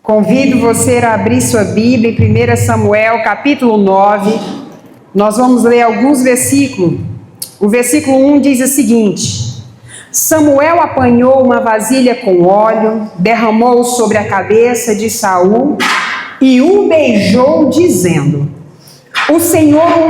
Convido você a abrir sua Bíblia em 1 Samuel, capítulo 9. Nós vamos ler alguns versículos. O versículo 1 diz o seguinte: Samuel apanhou uma vasilha com óleo, derramou sobre a cabeça de Saul e o beijou, dizendo: O Senhor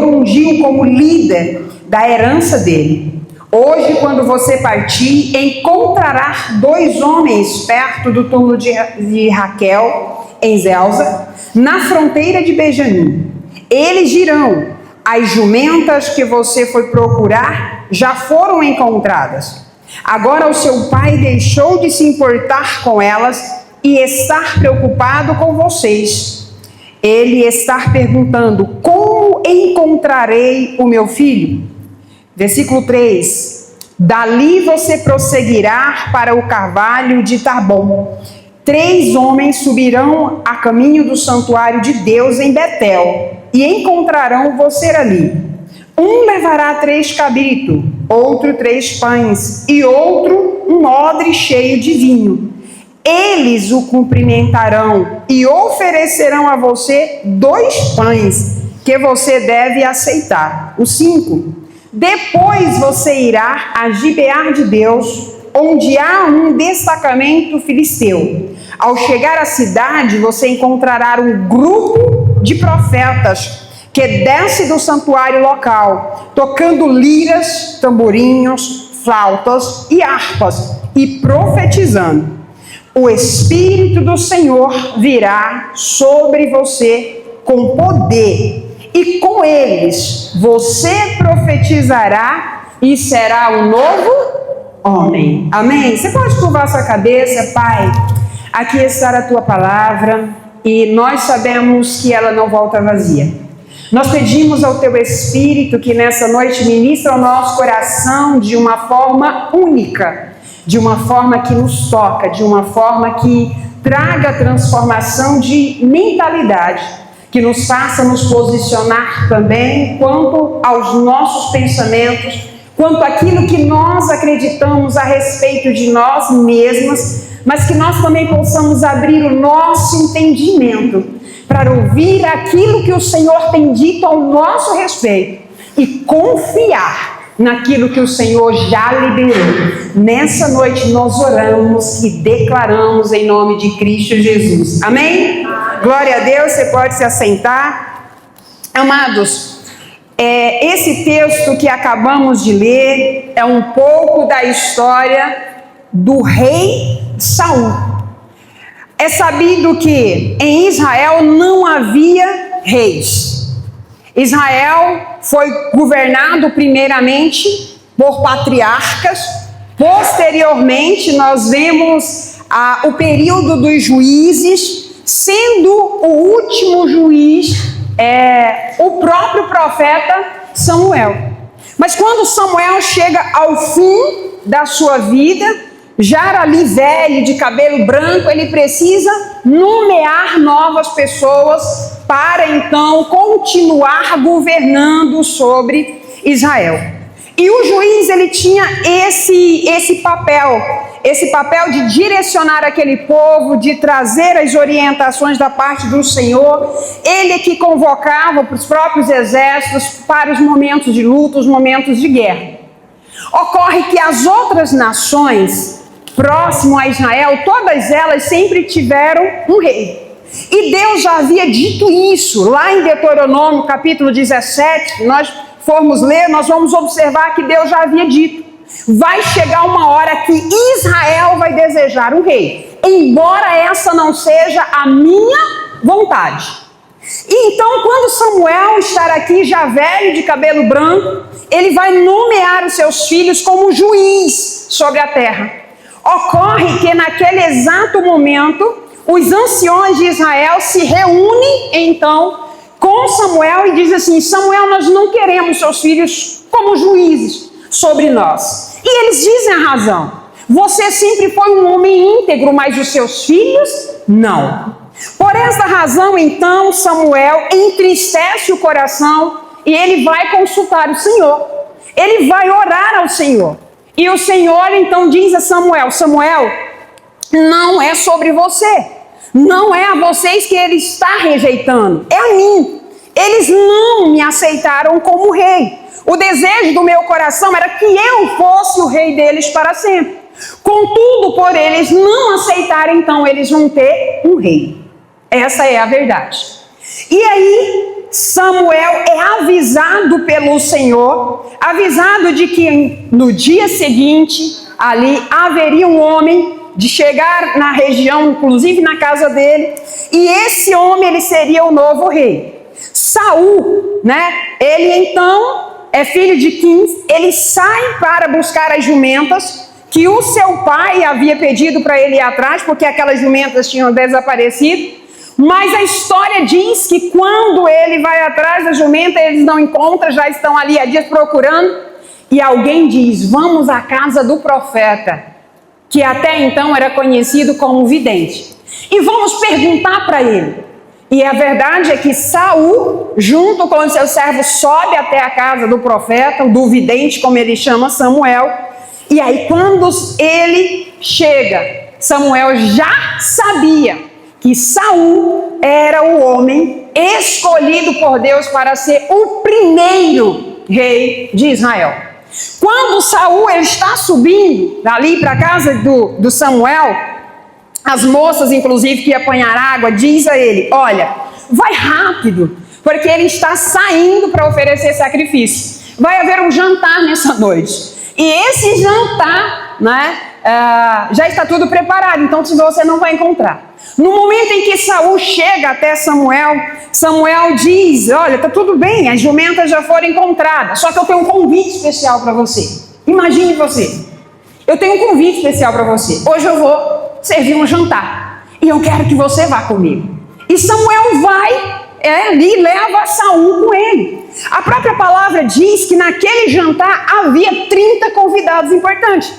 ungiu como líder da herança dele. Hoje, quando você partir, encontrará 2 homens perto do túmulo de Raquel, em Zelza, na fronteira de Benjamim. Eles dirão: as jumentas que você foi procurar já foram encontradas. Agora o seu pai deixou de se importar com elas e estar preocupado com vocês. Ele está perguntando: como encontrarei o meu filho? Versículo 3: Dali você prosseguirá para o carvalho de Tabom. 3 homens subirão a caminho do santuário de Deus em Betel e encontrarão você ali. Um levará 3 cabritos, outro 3 pães e outro um odre cheio de vinho. Eles o cumprimentarão e oferecerão a você 2 pães que você deve aceitar. O 5: Depois você irá a Gibeá de Deus, onde há um destacamento filisteu. Ao chegar à cidade, você encontrará um grupo de profetas que desce do santuário local, tocando liras, tamborinhos, flautas e harpas, e profetizando: o Espírito do Senhor virá sobre você com poder, e com eles você profetizará e será um novo homem. Amém? Você pode curvar sua cabeça. Pai, aqui está a tua palavra e nós sabemos que ela não volta vazia. Nós pedimos ao teu Espírito que nessa noite ministre ao nosso coração de uma forma única, de uma forma que nos toca, de uma forma que traga transformação de mentalidade, que nos faça nos posicionar também quanto aos nossos pensamentos, quanto àquilo que nós acreditamos a respeito de nós mesmas, mas que nós também possamos abrir o nosso entendimento para ouvir aquilo que o Senhor tem dito ao nosso respeito e confiar naquilo que o Senhor já liberou. Nessa noite nós oramos e declaramos em nome de Cristo Jesus. Amém? Glória a Deus, você pode se assentar. Amados, esse texto que acabamos de ler é um pouco da história do rei Saul. É sabido que em Israel não havia reis. Israel foi governado primeiramente por patriarcas. Posteriormente nós vemos o período dos juízes, sendo o último juiz o próprio profeta Samuel. Mas quando Samuel chega ao fim da sua vida, já ali velho, de cabelo branco, ele precisa nomear novas pessoas para então continuar governando sobre Israel. E o juiz, ele tinha esse papel de direcionar aquele povo, de trazer as orientações da parte do Senhor. Ele que convocava para os próprios exércitos para os momentos de luta, os momentos de guerra. Ocorre que as outras nações próximo a Israel, todas elas sempre tiveram um rei. E Deus já havia dito isso lá em Deuteronômio, capítulo 17. Nós formos ler, nós vamos observar que Deus já havia dito: vai chegar uma hora que Israel vai desejar um rei, embora essa não seja a minha vontade. E então, quando Samuel estar aqui já velho, de cabelo branco, ele vai nomear os seus filhos como juiz sobre a terra. Ocorre que naquele exato momento, os anciões de Israel se reúnem então com Samuel e dizem assim: Samuel, nós não queremos seus filhos como juízes sobre nós. E eles dizem a razão: você sempre foi um homem íntegro, mas os seus filhos não. Por esta razão, então, Samuel entristece o coração e ele vai consultar o Senhor. Ele vai orar ao Senhor. E o Senhor então diz a Samuel: Samuel, não é sobre você. Não é a vocês que ele está rejeitando, é a mim. Eles não me aceitaram como rei. O desejo do meu coração era que eu fosse o rei deles para sempre. Contudo, por eles não aceitarem, então eles vão ter um rei. Essa é a verdade. E aí, Samuel é avisado pelo Senhor, avisado de que no dia seguinte, ali haveria um homem de chegar na região, inclusive na casa dele, e esse homem ele seria o novo rei. Saul, né? Ele então é filho de Quins, ele sai para buscar as jumentas que o seu pai havia pedido para ele ir atrás, porque aquelas jumentas tinham desaparecido. Mas a história diz que quando ele vai atrás da jumenta, eles não encontram, já estão ali há dias procurando, e alguém diz: vamos à casa do profeta, que até então era conhecido como vidente, e vamos perguntar para ele. E a verdade é que Saul, junto com os seus servos, sobe até a casa do profeta, do vidente, como ele chama Samuel. E aí quando ele chega, Samuel já sabia que Saul era o homem escolhido por Deus para ser o primeiro rei de Israel. Quando Saul ele está subindo dali para a casa do Samuel, as moças, inclusive, que iam apanhar água, diz a ele: olha, vai rápido, porque ele está saindo para oferecer sacrifício. Vai haver um jantar nessa noite. E esse jantar, né, já está tudo preparado, então você não vai encontrar. No momento em que Saul chega até Samuel, Samuel diz: olha, está tudo bem, as jumentas já foram encontradas, só que eu tenho um convite especial para você. Imagine você, eu tenho um convite especial para você. Hoje eu vou servir um jantar, e eu quero que você vá comigo. E Samuel vai ali e leva Saul com ele. A própria palavra diz que naquele jantar havia 30 convidados importantes.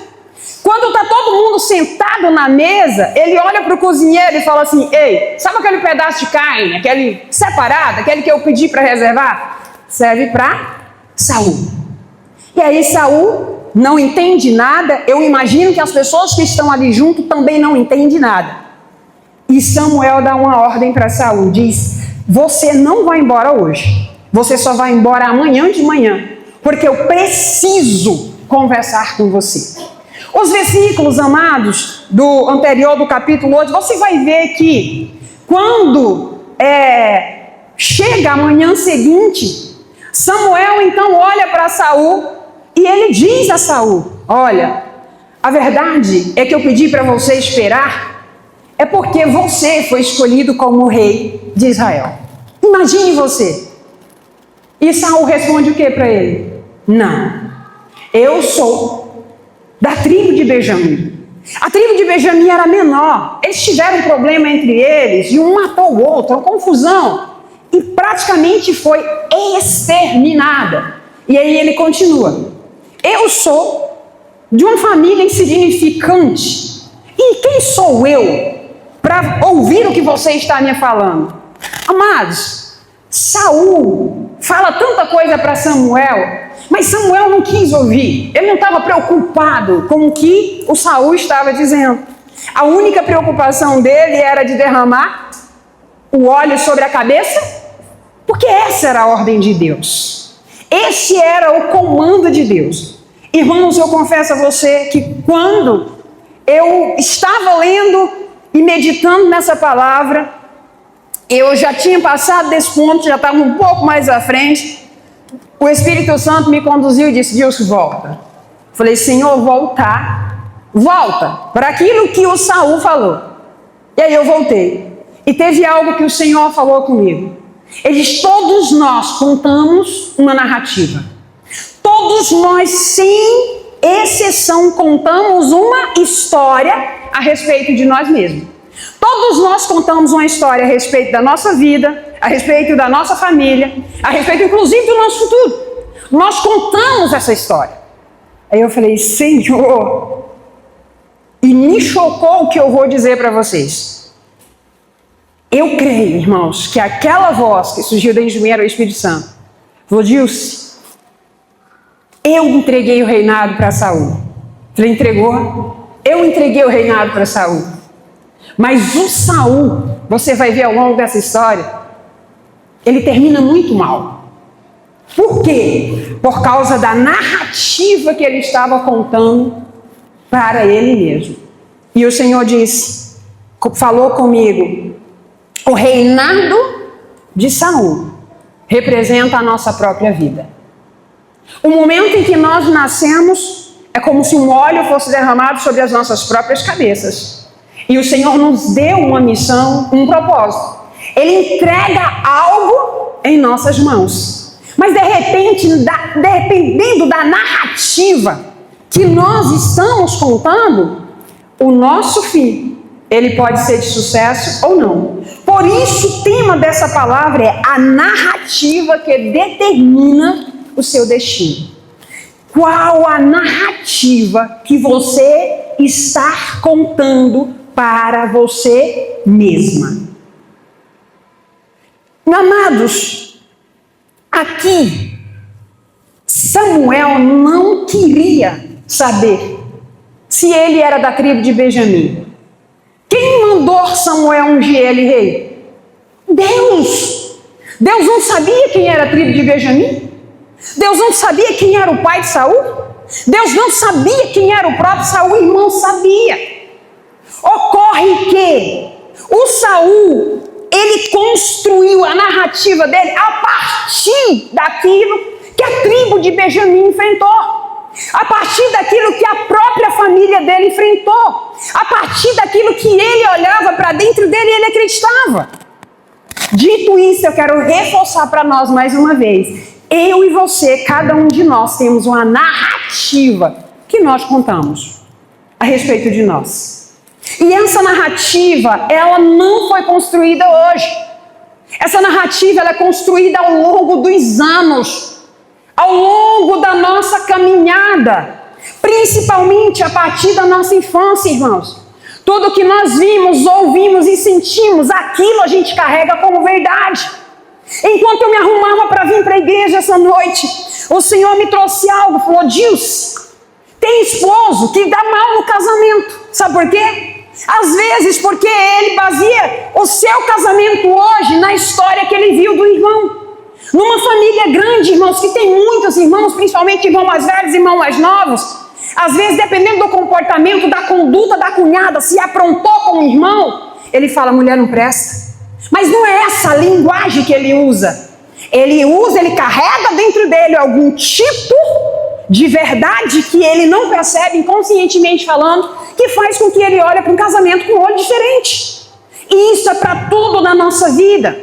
Quando está todo mundo sentado na mesa, ele olha para o cozinheiro e fala assim: ei, sabe aquele pedaço de carne, aquele separado, aquele que eu pedi para reservar? Serve para Saul. E aí Saul não entende nada. Eu imagino que as pessoas que estão ali junto também não entendem nada. E Samuel dá uma ordem para Saul, diz: você não vai embora hoje, você só vai embora amanhã de manhã, porque eu preciso conversar com você. Os versículos, amados, do anterior, do capítulo 8, você vai ver que quando chega a manhã seguinte, Samuel então olha para Saul e ele diz a Saul: olha, a verdade é que eu pedi para você esperar, é porque você foi escolhido como rei de Israel. Imagine você. E Saul responde o que para ele? Não, eu sou da tribo de Benjamim. A tribo de Benjamim era menor. Eles tiveram um problema entre eles e um matou o outro, uma confusão. E praticamente foi exterminada. E aí ele continua: eu sou de uma família insignificante. E quem sou eu para ouvir o que você está me falando? Amados, Saul fala tanta coisa para Samuel, mas Samuel não quis ouvir. Ele não estava preocupado com o que o Saul estava dizendo. A única preocupação dele era de derramar o óleo sobre a cabeça, porque essa era a ordem de Deus. Esse era o comando de Deus. Irmãos, eu confesso a você que quando eu estava lendo e meditando nessa palavra, eu já tinha passado desse ponto, já estava um pouco mais à frente. O Espírito Santo me conduziu e disse: Deus, volta. Falei: Senhor, volta para aquilo que o Saul falou. E aí eu voltei. E teve algo que o Senhor falou comigo. Ele diz: todos nós contamos uma narrativa. Todos nós, sem exceção, contamos uma história a respeito de nós mesmos. Todos nós contamos uma história a respeito da nossa vida, a respeito da nossa família, a respeito inclusive do nosso futuro. Nós contamos essa história. Aí eu falei: Senhor, e me chocou o que eu vou dizer para vocês. Eu creio, irmãos, que aquela voz que surgiu dentro de mim era o Espírito Santo. Falou: Dilce, eu entreguei o reinado para Saul. Falei: entregou? Eu entreguei o reinado para Saul. Mas o Saul, você vai ver ao longo dessa história, ele termina muito mal. Por quê? Por causa da narrativa que ele estava contando para ele mesmo. E o Senhor disse, falou comigo, o reinado de Saul representa a nossa própria vida. O momento em que nós nascemos é como se um óleo fosse derramado sobre as nossas próprias cabeças. E o Senhor nos deu uma missão, um propósito. Ele entrega algo em nossas mãos. Mas de repente, dependendo da narrativa que nós estamos contando, o nosso fim, ele pode ser de sucesso ou não. Por isso o tema dessa palavra é a narrativa que determina o seu destino. Qual a narrativa que você está contando para você mesma? Amados, aqui Samuel não queria saber se ele era da tribo de Benjamim. Quem mandou Samuel ungir ele rei? Deus! Deus não sabia quem era a tribo de Benjamim? Deus não sabia quem era o pai de Saul? Deus não sabia quem era o próprio Saul? Irmão, sabia. Ocorre que o Saul, ele construiu a narrativa dele a partir daquilo que a tribo de Benjamim enfrentou. A partir daquilo que a própria família dele enfrentou. A partir daquilo que ele olhava para dentro dele e ele acreditava. Dito isso, eu quero reforçar para nós mais uma vez. Eu e você, cada um de nós, temos uma narrativa que nós contamos a respeito de nós. E essa narrativa, ela não foi construída hoje. Essa narrativa, ela é construída ao longo dos anos, ao longo da nossa caminhada, principalmente a partir da nossa infância, irmãos. Tudo que nós vimos, ouvimos e sentimos, aquilo a gente carrega como verdade. Enquanto eu me arrumava para vir para a igreja essa noite, o Senhor me trouxe algo, falou: Dilce, tem esposo que dá mal no casamento. Sabe por quê? Às vezes porque ele baseia o seu casamento hoje na história que ele viu do irmão. Numa família grande, irmãos, que tem muitos irmãos, principalmente irmãos mais velhos e irmãos mais novos, às vezes, dependendo do comportamento, da conduta da cunhada, se aprontou com o irmão, ele fala: mulher não presta. Mas não é essa a linguagem que ele usa. Ele carrega dentro dele algum tipo de verdade que ele não percebe, inconscientemente falando, que faz com que ele olhe para um casamento com um olho diferente. E isso é para tudo na nossa vida.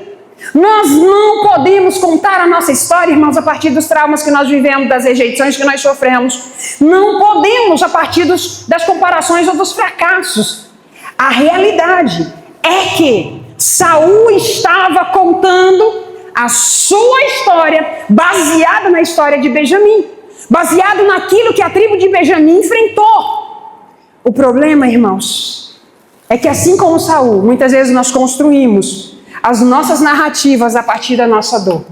Nós não podemos contar a nossa história, irmãos, a partir dos traumas que nós vivemos, das rejeições que nós sofremos. Não podemos a partir das comparações ou dos fracassos. A realidade é que Saul estava contando a sua história baseada na história de Benjamim, baseado naquilo que a tribo de Benjamim enfrentou. O problema, irmãos, é que assim como Saul, muitas vezes nós construímos as nossas narrativas a partir da nossa dor,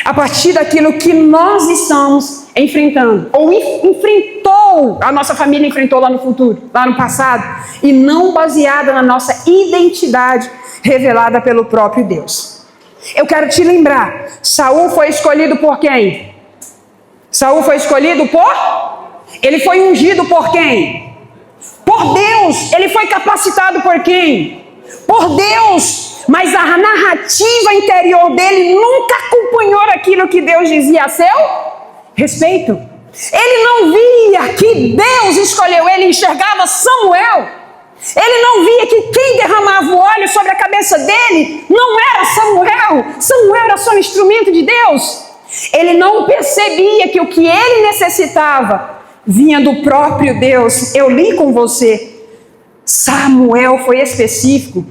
a partir daquilo que nós estamos enfrentando, ou enfrentou, a nossa família enfrentou lá no futuro, lá no passado, e não baseada na nossa identidade revelada pelo próprio Deus. Eu quero te lembrar, Saul foi escolhido por quem? Saul foi escolhido ele foi ungido por quem? Por Deus. Ele foi capacitado por quem? Por Deus. Mas a narrativa interior dele nunca acompanhou aquilo que Deus dizia a seu respeito. Ele não via que Deus escolheu ele, enxergava Samuel. Ele não via que quem derramava o óleo sobre a cabeça dele não era Samuel. Samuel era só um instrumento de Deus. Ele não percebia que o que ele necessitava vinha do próprio Deus. Eu li com você. Samuel foi específico.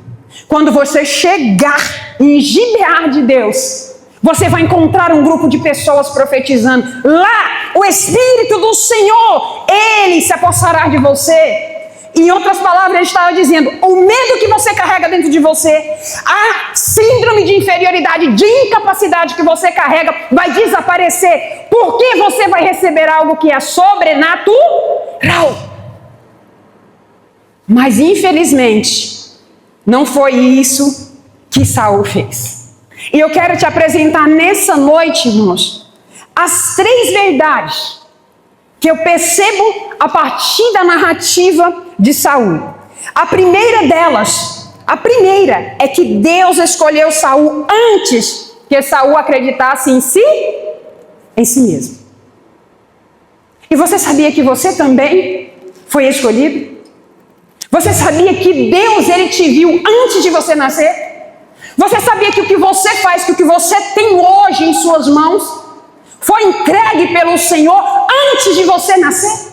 Quando você chegar em Gibeá de Deus, você vai encontrar um grupo de pessoas profetizando. Lá, o Espírito do Senhor, Ele se apossará de você. Em outras palavras, ele estava dizendo: o medo que você carrega dentro de você, a síndrome de inferioridade, de incapacidade que você carrega, vai desaparecer, porque você vai receber algo que é sobrenatural. Mas infelizmente, Não foi isso que Saul fez. E eu quero te apresentar nessa noite, irmãos, as 3 verdades que eu percebo a partir da narrativa de Saul. A primeira delas, é que Deus escolheu Saul antes que Saul acreditasse em si mesmo. E você sabia que você também foi escolhido? Você sabia que Deus, Ele te viu antes de você nascer? Você sabia que o que você faz, que o que você tem hoje em suas mãos, foi entregue pelo Senhor antes de você nascer?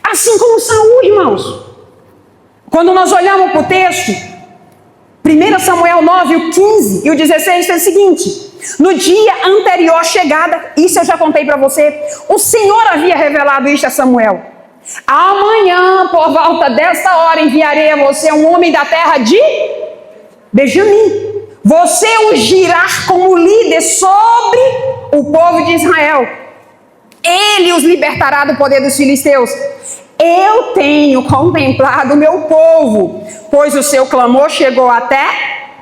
Assim como Saul, irmãos. Quando nós olhamos para o texto, 1 Samuel 9, o 15 e o 16, é o seguinte: no dia anterior à chegada, isso eu já contei para você, o Senhor havia revelado isto a Samuel. Amanhã, por volta desta hora, enviarei a você um homem da terra de Benjamim. Você ungirá como líder sobre o povo de Israel. Ele os libertará do poder dos filisteus. Eu tenho contemplado o meu povo, pois o seu clamor chegou até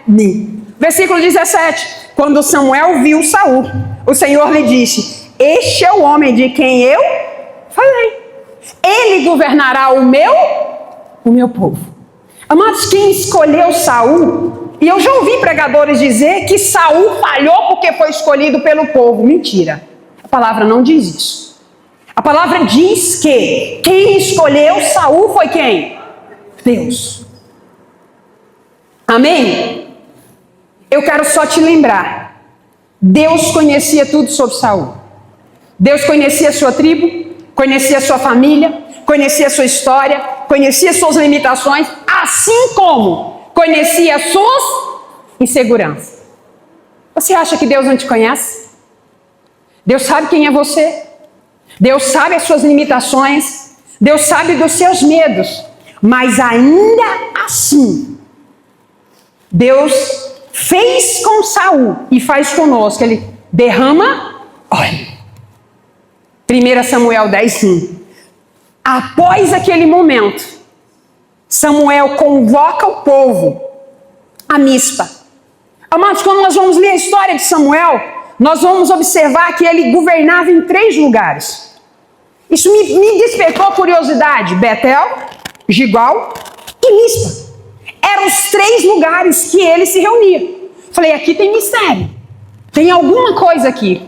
mim. Versículo 17. Quando Samuel viu Saul, o Senhor lhe disse: este é o homem de quem eu falei. Ele governará o meu povo. Amados, quem escolheu Saul, e eu já ouvi pregadores dizer que Saul falhou porque foi escolhido pelo povo. Mentira. A palavra não diz isso. A palavra diz que quem escolheu Saul foi quem? Deus. Amém? Eu quero só te lembrar. Deus conhecia tudo sobre Saul. Deus conhecia a sua tribo, conhecia a sua família, conhecia a sua história, conhecia suas limitações, assim como conhecia as suas inseguranças. Você acha que Deus não te conhece? Deus sabe quem é você. Deus sabe as suas limitações. Deus sabe dos seus medos. Mas ainda assim, Deus fez com Saul e faz conosco. Ele derrama óleo. 1 Samuel 10:1. Após aquele momento, Samuel convoca o povo a Mispa. Amados, quando nós vamos ler a história de Samuel, nós vamos observar que ele governava em 3 lugares. Isso me despertou a curiosidade. Betel, Gilgal e Mispa. Eram os 3 lugares que ele se reunia. Falei, aqui tem mistério. Tem alguma coisa aqui.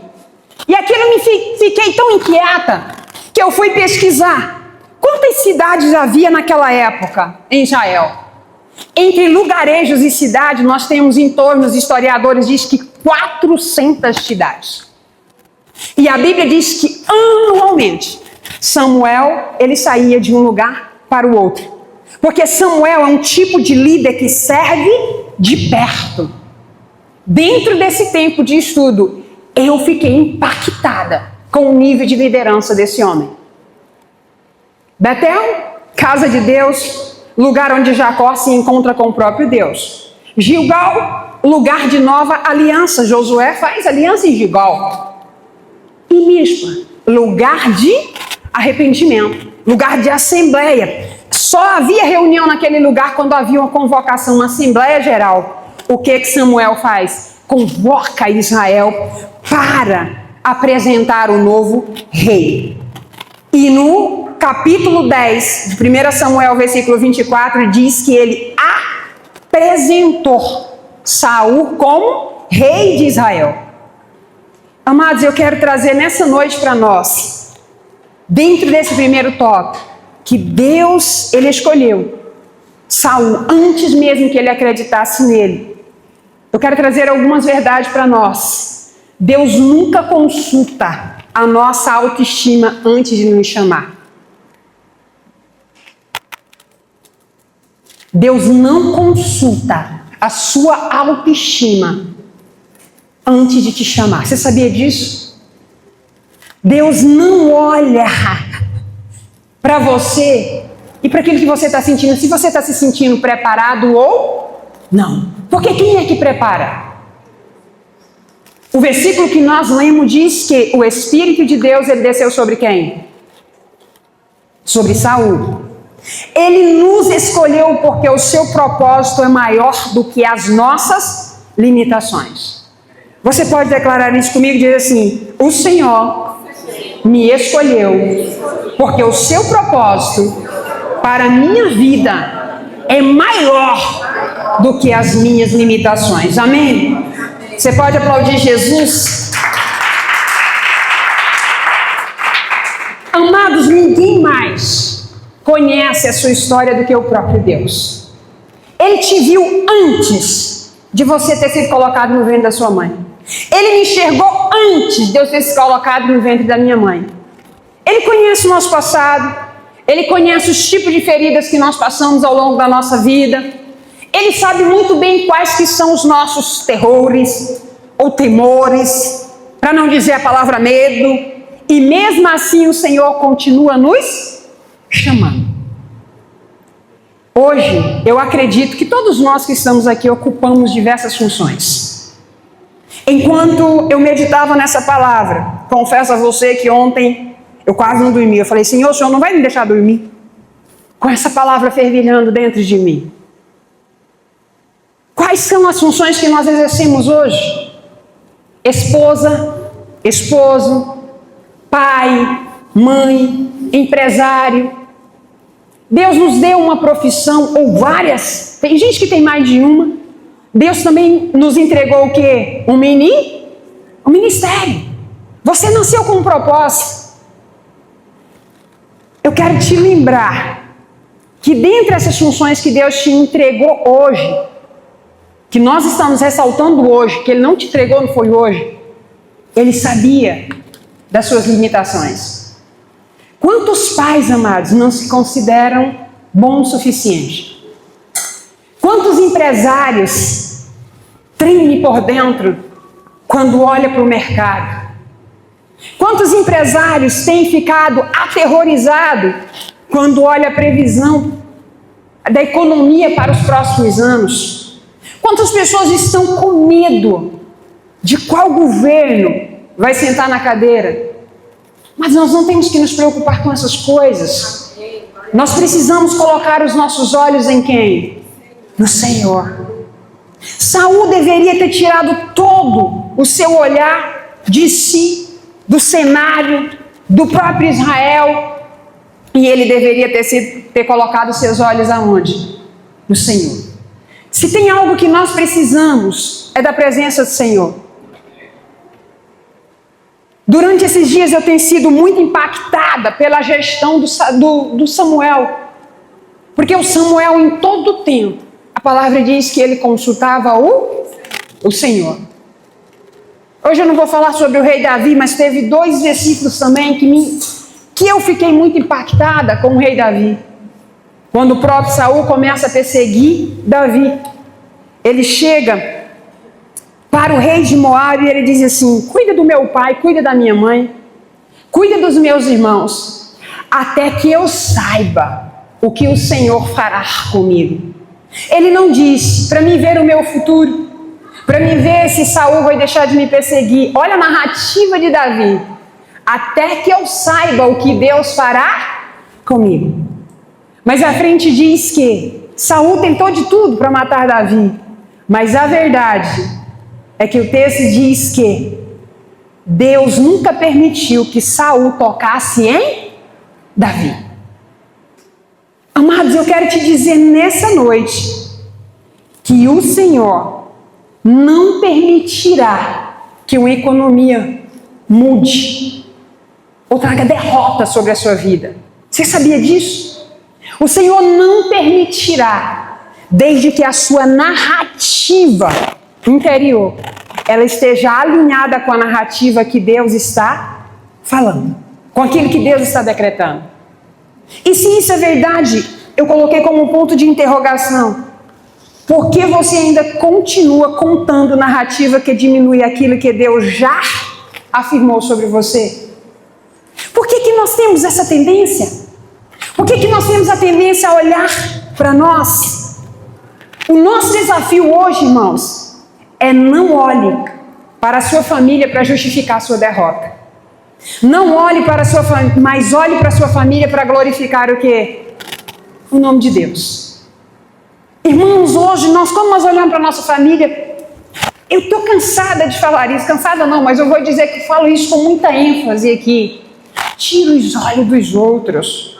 E aquilo eu fiquei tão inquieta que eu fui pesquisar. Quantas cidades havia naquela época em Israel? Entre lugarejos e cidades, nós temos em torno, os historiadores dizem que 400 cidades. E a Bíblia diz que anualmente Samuel, ele saía de um lugar para o outro. Porque Samuel é um tipo de líder que serve de perto. Dentro desse tempo de estudo, eu fiquei impactada com o nível de liderança desse homem. Betel, casa de Deus, lugar onde Jacó se encontra com o próprio Deus. Gilgal, lugar de nova aliança. Josué faz aliança em Gilgal. E Mispa, lugar de arrependimento, lugar de assembleia. Só havia reunião naquele lugar quando havia uma convocação, uma assembleia geral. O que Samuel faz? Convoca Israel para apresentar o novo rei. E no capítulo 10, de 1 Samuel, versículo 24, diz que ele apresentou Saul como rei de Israel. Amados, eu quero trazer nessa noite para nós, dentro desse primeiro tópico, que Deus, ele escolheu Saul antes mesmo que ele acreditasse nele. Eu quero trazer algumas verdades para nós. Deus nunca consulta a nossa autoestima antes de nos chamar. Deus não consulta a sua autoestima antes de te chamar. Você sabia disso? Deus não olha para você e para aquilo que você está sentindo, se você está se sentindo preparado ou não. Porque quem é que prepara? O versículo que nós lemos diz que o Espírito de Deus, ele desceu sobre quem? Sobre Saul. Ele nos escolheu porque o seu propósito é maior do que as nossas limitações. Você pode declarar isso comigo e dizer assim: o Senhor me escolheu porque o seu propósito para a minha vida é maior do que as minhas limitações. Amém? Você pode aplaudir Jesus? Amados, ninguém mais conhece a sua história do que o próprio Deus. Ele te viu antes de você ter sido colocado no ventre da sua mãe. Ele me enxergou antes de eu ter sido colocado no ventre da minha mãe. Ele conhece o nosso passado. Ele conhece os tipos de feridas que nós passamos ao longo da nossa vida. Ele sabe muito bem quais que são os nossos terrores ou temores, para não dizer a palavra medo. E mesmo assim o Senhor continua nos chamando. Hoje, eu acredito que todos nós que estamos aqui ocupamos diversas funções. Enquanto eu meditava nessa palavra, confesso a você que ontem eu quase não dormi. Eu falei: Senhor, o Senhor não vai me deixar dormir com essa palavra fervilhando dentro de mim. Quais são as funções que nós exercemos hoje? Esposa, esposo, pai, mãe, empresário. Deus nos deu uma profissão ou várias. Tem gente que tem mais de uma. Deus também nos entregou o quê? Um ministério. Você nasceu com um propósito. Eu quero te lembrar que dentre essas funções que Deus te entregou hoje, que nós estamos ressaltando hoje, que Ele não te entregou, não foi hoje, Ele sabia das suas limitações. Quantos pais, amados, não se consideram bons o suficiente? Quantos empresários tremem por dentro quando olham para o mercado? Quantos empresários têm ficado aterrorizados quando olham a previsão da economia para os próximos anos? Quantas pessoas estão com medo de qual governo vai sentar na cadeira? Mas nós não temos que nos preocupar com essas coisas. Nós precisamos colocar os nossos olhos em quem? No Senhor. Saul deveria ter tirado todo o seu olhar de si, do cenário, do próprio Israel, e ele deveria ter colocado seus olhos aonde? No Senhor. Se tem algo que nós precisamos, é da presença do Senhor. Durante esses dias eu tenho sido muito impactada pela gestão do Samuel. Porque o Samuel, em todo o tempo, a palavra diz que ele consultava o Senhor. Hoje eu não vou falar sobre o rei Davi, mas teve 2 versículos também que eu fiquei muito impactada com o rei Davi. Quando o próprio Saul começa a perseguir Davi, ele chega para o rei de Moabe e ele diz assim: cuida do meu pai, cuida da minha mãe, cuida dos meus irmãos, até que eu saiba o que o Senhor fará comigo. Ele não disse para mim ver o meu futuro, para mim ver se Saul vai deixar de me perseguir. Olha a narrativa de Davi: até que eu saiba o que Deus fará comigo. Mas a frente diz que Saul tentou de tudo para matar Davi, mas a verdade é que o texto diz que Deus nunca permitiu que Saul tocasse em Davi. Amados, eu quero te dizer nessa noite que o Senhor não permitirá que uma economia mude ou traga derrota sobre a sua vida. Você sabia disso? O Senhor não permitirá, desde que a sua narrativa interior ela esteja alinhada com a narrativa que Deus está falando, com aquilo que Deus está decretando. E se isso é verdade, eu coloquei como um ponto de interrogação: por que você ainda continua contando narrativa que diminui aquilo que Deus já afirmou sobre você? Por que nós temos essa tendência? Por que nós temos a tendência a olhar para nós? O nosso desafio hoje, irmãos, é não olhe para a sua família para justificar a sua derrota. Não olhe para a sua família, mas olhe para a sua família para glorificar o quê? o nome de Deus. Irmãos, hoje, quando nós olhamos para a nossa família, eu estou cansada de falar isso, cansada não, mas eu vou dizer que falo isso com muita ênfase aqui. Tira os olhos dos outros,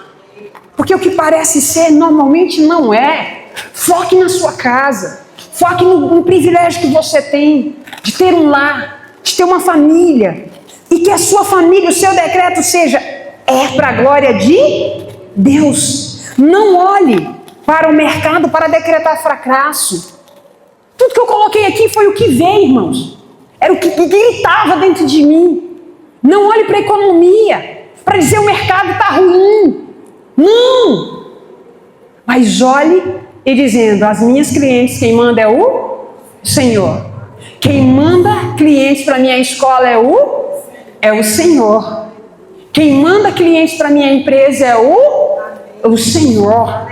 porque o que parece ser normalmente não é. Foque na sua casa, foque no privilégio que você tem de ter um lar, de ter uma família, e que a sua família, o seu decreto seja para a glória de Deus. Não olhe para o mercado para decretar fracasso. Tudo que eu coloquei aqui foi o que veio, irmãos. Era o que gritava dentro de mim. Não olhe para a economia, para dizer o mercado está ruim. Não! Mas olhe e dizendo, as minhas clientes, quem manda é o Senhor. Quem manda clientes para minha escola é o Senhor. Quem manda clientes para minha empresa é o Senhor.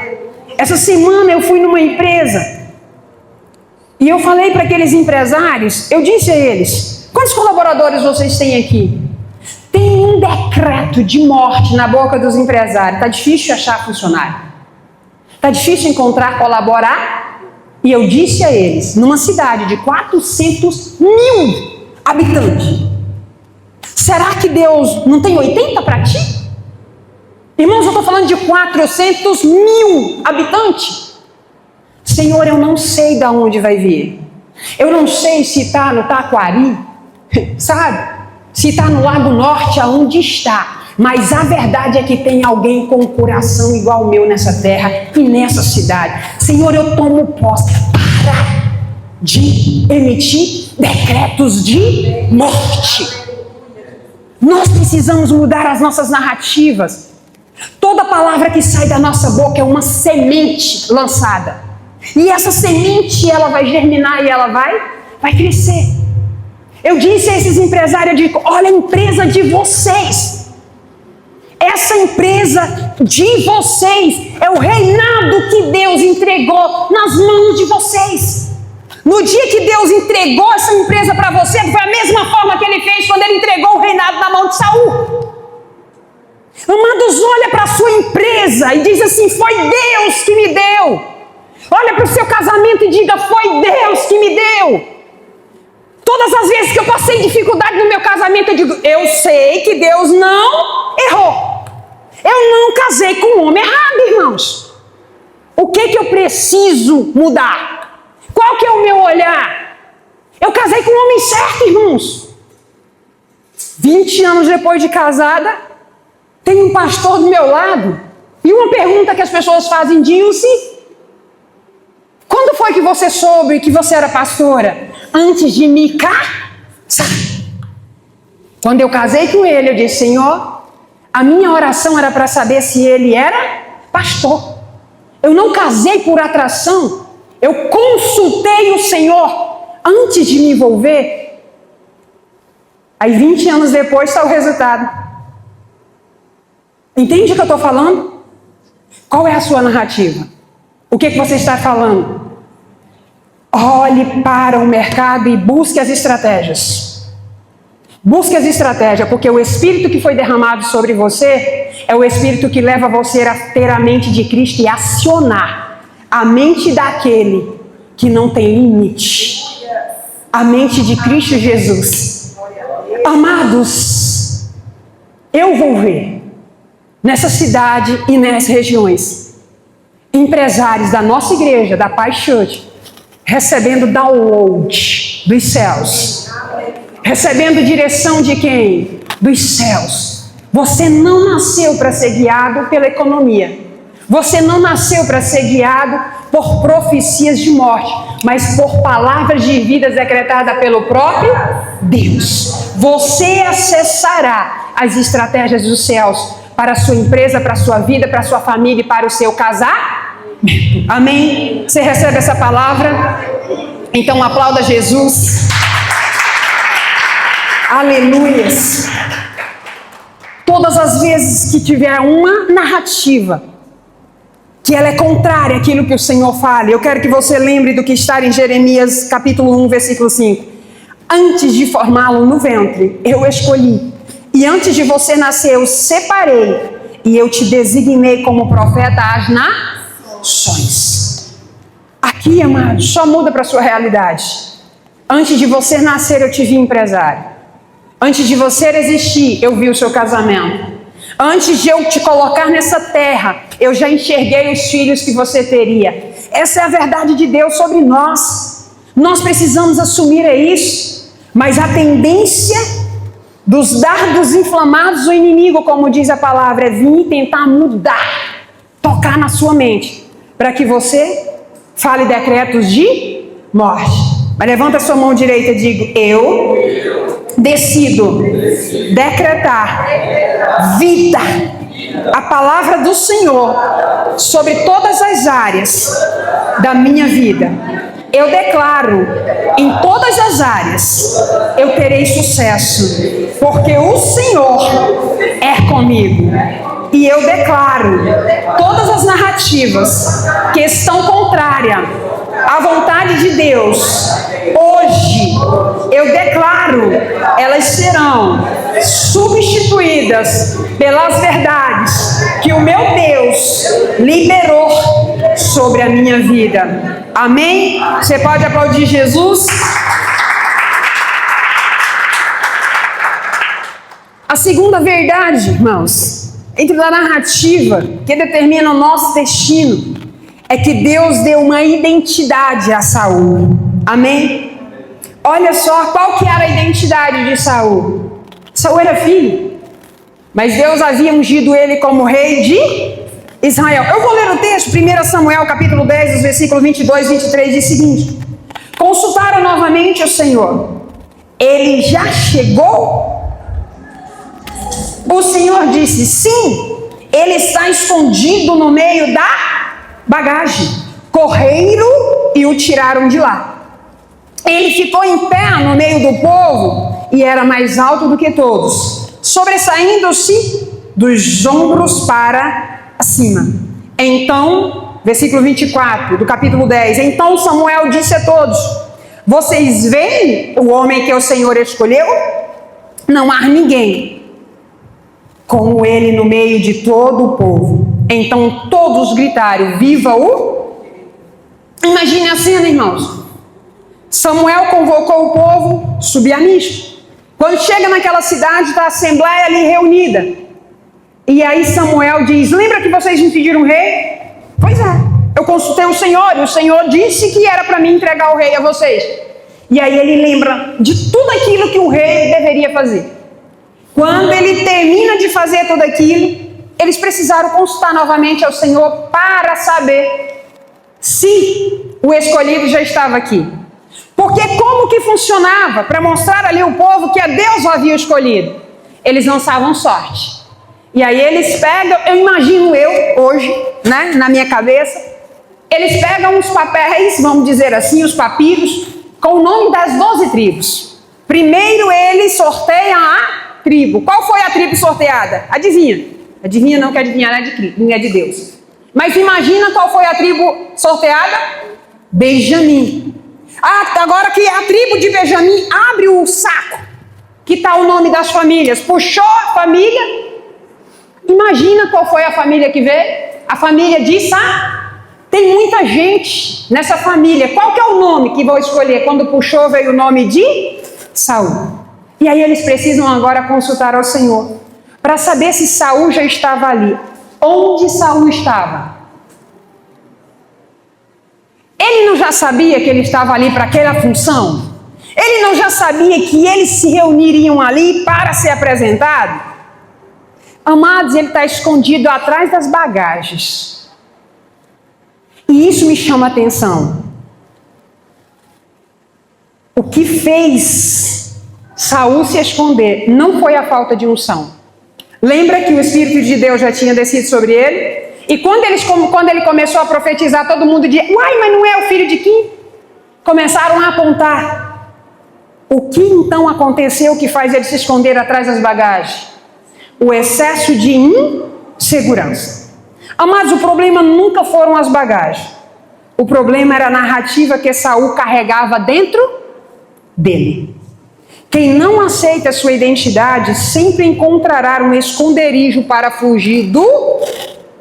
Essa semana eu fui numa empresa e eu falei para aqueles empresários, eu disse a eles, quantos colaboradores vocês têm aqui? Tem um decreto de morte na boca dos empresários. Está difícil achar funcionário. Está difícil encontrar, colaborar. E eu disse a eles, numa cidade de 400 mil habitantes, será que Deus não tem 80 para ti? Irmãos, eu estou falando de 400 mil habitantes. Senhor, eu não sei de onde vai vir. Eu não sei se está no Taquari, sabe? Se está no Lago Norte, aonde está. Mas a verdade é que tem alguém com um coração igual ao meu nessa terra e nessa cidade. Senhor, eu tomo posse. Para de emitir decretos de morte. Nós precisamos mudar as nossas narrativas. Toda palavra que sai da nossa boca é uma semente lançada. E essa semente, ela vai germinar e ela vai crescer. Eu disse a esses empresários, eu digo, olha a empresa de vocês. Essa empresa de vocês é o reinado que Deus entregou nas mãos de vocês. No dia que Deus entregou essa empresa para você, foi a mesma forma que Ele fez quando Ele entregou o reinado na mão de Saul. Amados, olha para a sua empresa e diz assim, foi Deus que me deu. Olha para o seu casamento e diga, foi Deus que me deu. Todas as vezes que eu passei dificuldade no meu casamento, eu digo, eu sei que Deus não errou. Eu não casei com um homem errado, irmãos. O que eu preciso mudar? Qual que é o meu olhar? Eu casei com um homem certo, irmãos. 20 anos depois de casada, tem um pastor do meu lado. E uma pergunta que as pessoas fazem, Dilce, quando foi que você soube que você era pastora? Antes de me casar. Quando eu casei com ele, eu disse, Senhor, a minha oração era para saber se ele era pastor. Eu não casei por atração. Eu consultei o Senhor antes de me envolver. Aí 20 anos depois está o resultado. Entende o que eu estou falando? Qual é a sua narrativa? O que você está falando? Olhe para o mercado e busque as estratégias. Busque as estratégias, porque o Espírito que foi derramado sobre você é o Espírito que leva você a ter a mente de Cristo e acionar a mente daquele que não tem limite. A mente de Cristo Jesus. Amados, eu vou ver nessa cidade e nessas regiões empresários da nossa igreja, da Paz Church, recebendo download dos céus. Recebendo direção de quem? Dos céus. Você não nasceu para ser guiado pela economia. Você não nasceu para ser guiado por profecias de morte, mas por palavras de vida decretadas pelo próprio Deus. Você acessará as estratégias dos céus para a sua empresa, para a sua vida, para a sua família e para o seu casamento. Amém? Você recebe essa palavra? Então aplauda Jesus. Aleluias. Todas as vezes que tiver uma narrativa que ela é contrária àquilo que o Senhor fala, eu quero que você lembre do que está em Jeremias capítulo 1, versículo 5. Antes de formá-lo no ventre, eu escolhi. E antes de você nascer, eu separei. E eu te designei como profeta às nações. sonhos. Aqui, amado, só muda para a sua realidade. Antes de você nascer, eu te vi empresário. Antes de você existir, eu vi o seu casamento. Antes de eu te colocar nessa terra, eu já enxerguei os filhos que você teria. Essa é a verdade de Deus sobre nós. Nós precisamos assumir isso. Mas a tendência dos dardos inflamados do inimigo, como diz a palavra, é vir e tentar mudar, tocar na sua mente, para que você fale decretos de morte. Mas levanta a sua mão direita e diga: eu decido decretar vida, a palavra do Senhor sobre todas as áreas da minha vida. Eu declaro, em todas as áreas, eu terei sucesso, porque o Senhor é comigo. E eu declaro, todas as narrativas que estão contrárias à vontade de Deus, hoje, eu declaro, elas serão substituídas pelas verdades que o meu Deus liberou sobre a minha vida. Amém? Você pode aplaudir Jesus? A segunda verdade, irmãos, entre a narrativa que determina o nosso destino, é que Deus deu uma identidade a Saul. Amém? Olha só, qual que era a identidade de Saul? Saul era filho, mas Deus havia ungido ele como rei de Israel. Eu vou ler o texto, 1 Samuel capítulo 10, os versículos 22 e 23, diz o seguinte: consultaram novamente o Senhor. Ele já chegou? O Senhor disse: sim, ele está escondido no meio da bagagem. Correram e o tiraram de lá. Ele ficou em pé no meio do povo e era mais alto do que todos, sobressaindo-se dos ombros para acima. Então, versículo 24 do capítulo 10, então Samuel disse a todos: vocês veem o homem que o Senhor escolheu? Não há ninguém como ele no meio de todo o povo. Então todos gritaram: viva o... Imagine a cena, irmãos. Samuel convocou o povo, subia a missa. Quando chega naquela cidade, está a assembleia ali reunida. E aí Samuel diz: lembra que vocês me pediram um rei? Pois é, eu consultei o Senhor, e o Senhor disse que era para mim entregar o rei a vocês. E aí ele lembra de tudo aquilo que o rei deveria fazer. Quando ele termina de fazer tudo aquilo, eles precisaram consultar novamente ao Senhor para saber se o escolhido já estava aqui. Porque como que funcionava para mostrar ali o povo que a Deus o havia escolhido? Eles lançavam sorte. E aí eles pegam, eu imagino eu hoje, né, na minha cabeça, eles pegam os papéis, vamos dizer assim, os papiros, com o nome das 12 tribos. Primeiro eles sorteiam a tribo. Qual foi a tribo sorteada? Adivinha? Adivinha não, que adivinhar não é de Deus. Mas imagina qual foi a tribo sorteada? Benjamim. Agora que a tribo de Benjamim abre o saco, que está o nome das famílias, puxou a família. Imagina qual foi a família que veio? A família de Saul. Tem muita gente nessa família. Qual que é o nome que vou escolher? Quando puxou, veio o nome de Saul. E aí eles precisam agora consultar ao Senhor para saber se Saul já estava ali. Onde Saul estava? Ele não já sabia que ele estava ali para aquela função? Ele não já sabia que eles se reuniriam ali para ser apresentado? Amados, ele está escondido atrás das bagagens. E isso me chama a atenção. O que fez Saul se esconder não foi a falta de unção. Lembra que o Espírito de Deus já tinha descido sobre ele? E quando ele começou a profetizar, todo mundo dizia: uai, mas não é o filho de quem? Começaram a apontar. O que então aconteceu que faz ele se esconder atrás das bagagens? O excesso de insegurança. Amados, o problema nunca foram as bagagens. O problema era a narrativa que Saul carregava dentro dele. Quem não aceita a sua identidade sempre encontrará um esconderijo para fugir do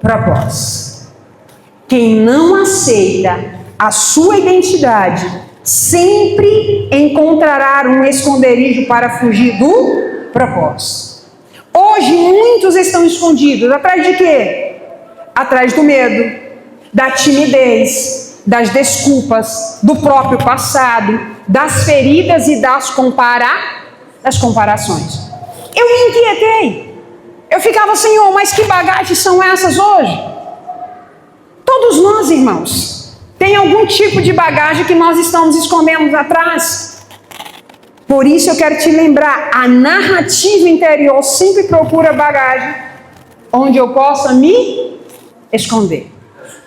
propósito. Quem não aceita a sua identidade sempre encontrará um esconderijo para fugir do propósito. Hoje muitos estão escondidos. Atrás de quê? Atrás do medo, da timidez, das desculpas, do próprio passado, das feridas e das comparações. Eu me inquietei. Eu ficava, Senhor, mas que bagagens são essas hoje? Todos nós, irmãos, tem algum tipo de bagagem que nós estamos escondendo atrás. Por isso eu quero te lembrar, a narrativa interior sempre procura bagagem onde eu possa me esconder.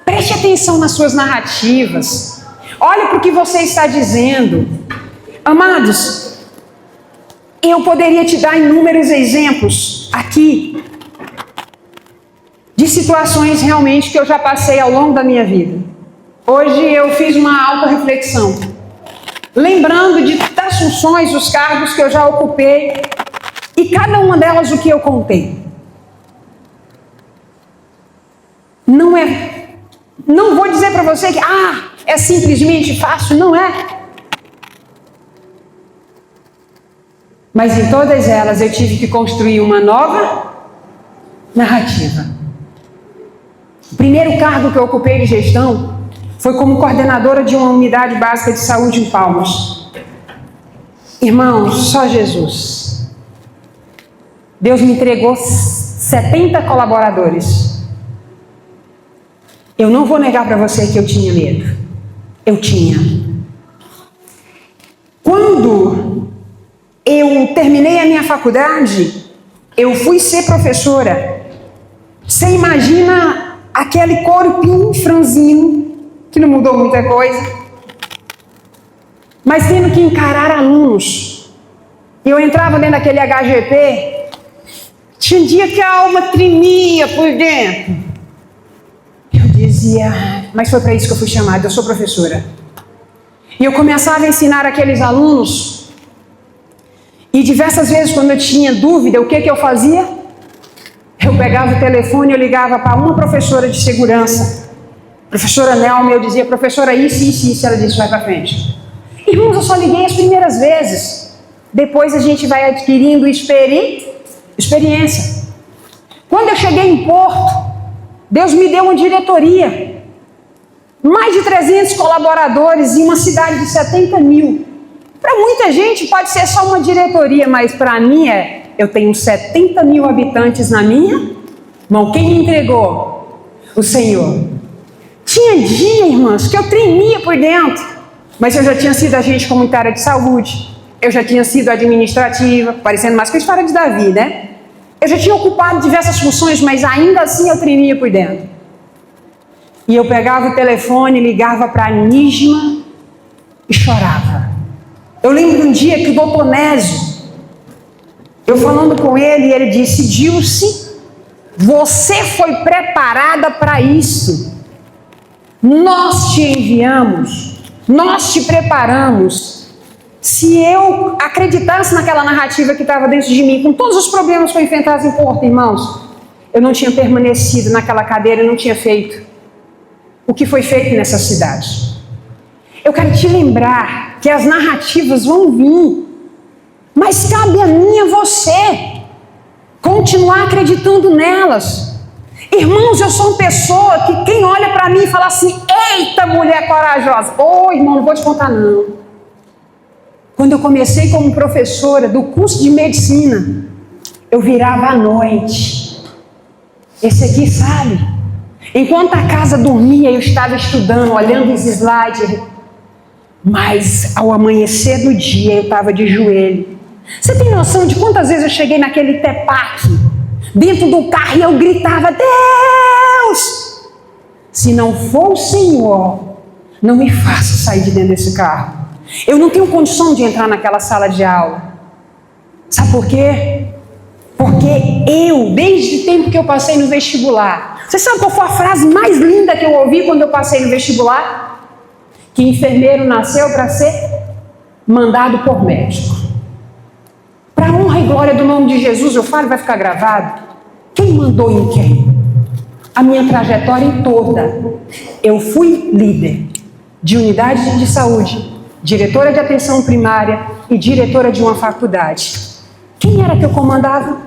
Preste atenção nas suas narrativas. Olha para o que você está dizendo. Amados, eu poderia te dar inúmeros exemplos aqui de situações realmente que eu já passei ao longo da minha vida. Hoje eu fiz uma autorreflexão, lembrando das funções, dos cargos que eu já ocupei e cada uma delas o que eu contei. Não vou dizer para você que é simplesmente fácil, não é. Mas em todas elas eu tive que construir uma nova narrativa. O primeiro cargo que eu ocupei de gestão foi como coordenadora de uma unidade básica de saúde em Palmas. Irmãos, só Jesus. Deus me entregou 70 colaboradores. Eu não vou negar para você que eu tinha medo. Eu tinha. Quando eu terminei a minha faculdade, eu fui ser professora. Você imagina aquele corpinho franzino, que não mudou muita coisa, mas tendo que encarar alunos. Eu entrava dentro daquele HGP, tinha um dia que a alma tremia por dentro. Eu dizia, mas foi para isso que eu fui chamada, eu sou professora. E eu começava a ensinar aqueles alunos, e diversas vezes quando eu tinha dúvida, o que eu fazia? Eu pegava o telefone e eu ligava para uma professora de segurança. Professora Nelma, eu dizia, professora, isso. Ela disse, vai para frente. Irmãos, eu só liguei as primeiras vezes. Depois a gente vai adquirindo experiência. Quando eu cheguei em Porto, Deus me deu uma diretoria. Mais de 300 colaboradores em uma cidade de 70 mil. Para muita gente pode ser só uma diretoria, mas para mim eu tenho 70 mil habitantes na minha mão. Quem me entregou? O Senhor. Tinha dia, irmãs, que eu tremia por dentro, mas eu já tinha sido agente comunitária de saúde, eu já tinha sido administrativa, parecendo mais com a história de Davi, né? Eu já tinha ocupado diversas funções, mas ainda assim eu tremia por dentro. E eu pegava o telefone, ligava para a Nígima e chorava. Eu lembro de um dia que o doutor Nésio, eu falando com ele, e ele disse, Dilce, você foi preparada para isso. Nós te enviamos, nós te preparamos. Se eu acreditasse naquela narrativa que estava dentro de mim, com todos os problemas que eu enfrentasse em Porto, irmãos, eu não tinha permanecido naquela cadeira, eu não tinha feito o que foi feito nessa cidade. Eu quero te lembrar que as narrativas vão vir, mas cabe a mim e a você continuar acreditando nelas. Irmãos, eu sou uma pessoa que quem olha para mim e fala assim, eita mulher corajosa. Irmão, não vou te contar não. Quando eu comecei como professora do curso de medicina, eu virava à noite. Esse aqui, sabe? Enquanto a casa dormia, eu estava estudando, olhando os slides. Mas ao amanhecer do dia, eu estava de joelho. Você tem noção de quantas vezes eu cheguei naquele tepaque, dentro do carro, e eu gritava, Deus! Se não for o Senhor, não me faça sair de dentro desse carro. Eu não tenho condição de entrar naquela sala de aula. Sabe por quê? Porque eu, desde o tempo que eu passei no vestibular, você sabe qual foi a frase mais linda que eu ouvi quando eu passei no vestibular? Que enfermeiro nasceu para ser mandado por médico. Para a honra e glória do nome de Jesus, eu falo, vai ficar gravado. Quem mandou em quem? a minha trajetória toda, eu fui líder de unidade de saúde, diretora de atenção primária e diretora de uma faculdade. Quem era que eu comandava?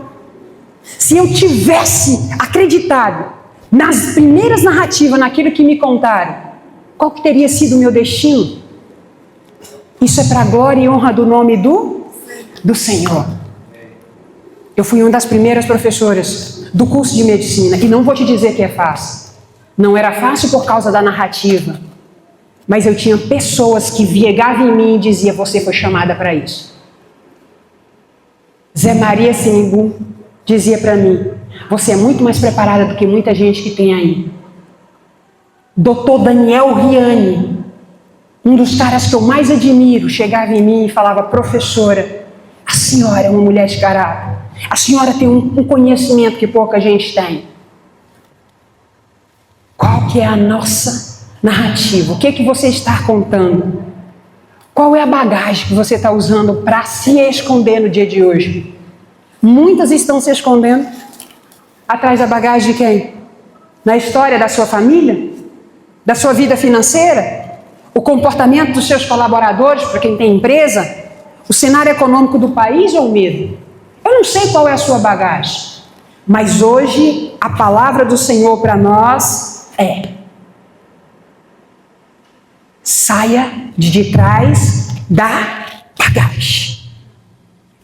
Se eu tivesse acreditado nas primeiras narrativas, naquilo que me contaram, qual que teria sido o meu destino? Isso é para a glória e honra do nome do Senhor. Eu fui uma das primeiras professoras do curso de medicina e não vou te dizer que é fácil. Não era fácil por causa da narrativa, mas eu tinha pessoas que viegavam em mim e diziam: você foi chamada para isso. Zé Maria Sinimbu dizia para mim: você é muito mais preparada do que muita gente que tem aí. Dr. Daniel Riani, um dos caras que eu mais admiro, chegava em mim e falava: professora, a senhora é uma mulher de caráter. A senhora tem um conhecimento que pouca gente tem. Qual que é a nossa narrativa? O que que você está contando? Qual é a bagagem que você está usando para se esconder no dia de hoje? Muitas estão se escondendo atrás da bagagem de quem? Na história da sua família? Da sua vida financeira? O comportamento dos seus colaboradores, para quem tem empresa? O cenário econômico do país ou o medo? Eu não sei qual é a sua bagagem, mas hoje a palavra do Senhor para nós é: saia de trás da bagagem.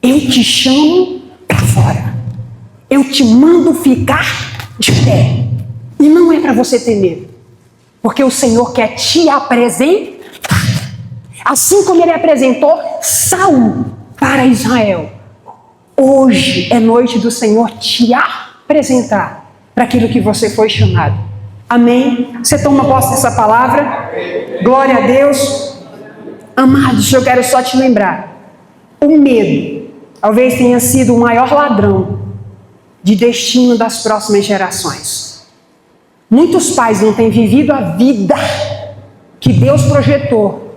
Eu te chamo para fora. Eu te mando ficar de pé. E não é para você ter medo, porque o Senhor quer te apresentar. Assim como Ele apresentou Saul para Israel, hoje é noite do Senhor te apresentar para aquilo que você foi chamado. Amém? Você toma posse dessa palavra? Glória a Deus. Amados, eu quero só te lembrar: o medo talvez tenha sido o maior ladrão de destino das próximas gerações. Muitos pais não têm vivido a vida que Deus projetou,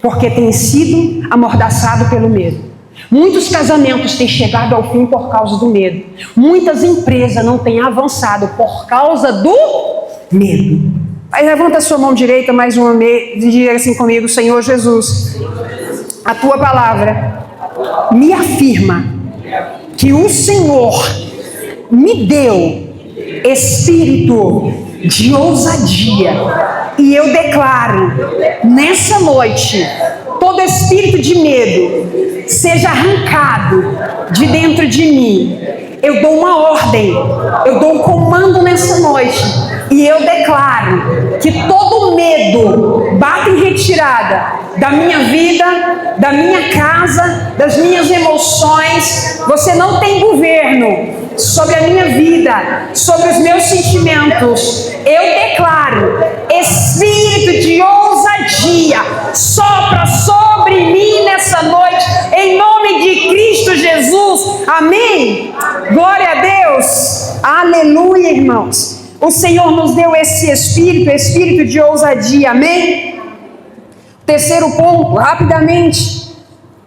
porque tem sido amordaçado pelo medo. Muitos casamentos têm chegado ao fim por causa do medo. Muitas empresas não têm avançado por causa do medo. Aí levanta a sua mão direita mais uma vez e diga assim comigo: Senhor Jesus, a tua palavra me afirma que o Senhor me deu espírito de ousadia, e eu declaro nessa noite todo espírito de medo seja arrancado de dentro de mim. Eu dou uma ordem, eu dou um comando nessa noite, e eu declaro que todo medo bata em retirada da minha vida, da minha casa, das minhas emoções. Você não tem governo sobre a minha vida, sobre os meus sentimentos. Eu declaro espírito de ousadia sopra sobre mim nessa noite, em nome de Cristo Jesus. Amém? Glória a Deus. Aleluia, irmãos. O Senhor nos deu esse espírito de ousadia. Amém? Terceiro ponto, rapidamente.